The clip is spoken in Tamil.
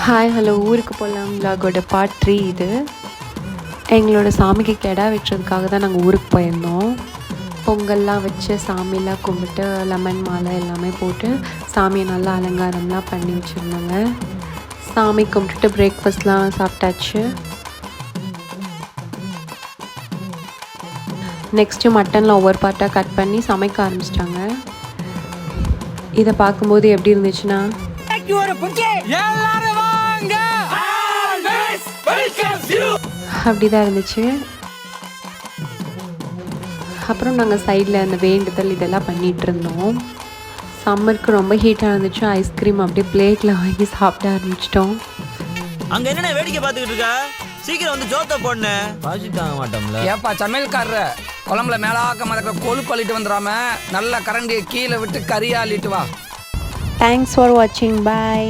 ஹாய் ஹலோ ஊருக்கு போகலாம் விலாகோட பார்ட் 3 இது. எங்களோட சாமிக்கு கெடா வெட்டுறதுக்காக தான் நாங்கள் ஊருக்கு போயிருந்தோம். பொங்கல்லாம் வச்சு சாமியெல்லாம் கும்பிட்டு லெமன் மாலை எல்லாமே போட்டு சாமியை நல்லா அலங்காரம்லாம் பண்ணி வச்சுருந்தாங்க. சாமி கும்பிட்டுட்டு பிரேக்ஃபாஸ்ட்லாம் சாப்பிட்டாச்சு. நெக்ஸ்ட்டு மட்டனில் ஒவ்வொரு பார்ட்டாக கட் பண்ணி சமைக்க ஆரம்பிச்சிட்டாங்க. இதை பார்க்கும்போது எப்படி இருந்துச்சுன்னா, அப்படிதான் இருந்துச்சு. அப்புறம் நாங்கள் சைடில் அந்த வேண்டுதல் இதெல்லாம் பண்ணிகிட்டு இருந்தோம். சம்மருக்கு ரொம்ப ஹீட்டாக இருந்துச்சு. ஐஸ்கிரீம் அப்படியே பிளேட்டில் வாங்கி சாப்பிட ஆரம்பிச்சிட்டோம். அங்கே என்ன வேடிக்கை பார்த்துக்கிட்டு இருக்கா? சீக்கிரம் வந்து ஜோத்தை போடணே. பாசிட்டு வாங்க மாட்டோம்ல. ஏப்பா சமையல்காரர், குழம்புல மேலாக்க மறக்கிற கொழுப்பு அள்ளிட்டு வந்துடாம நல்லா கரண்டியை கீழே விட்டு கறியா அள்ளிட்டு வா. தேங்க்ஸ் ஃபார் வாட்சிங். பாய்.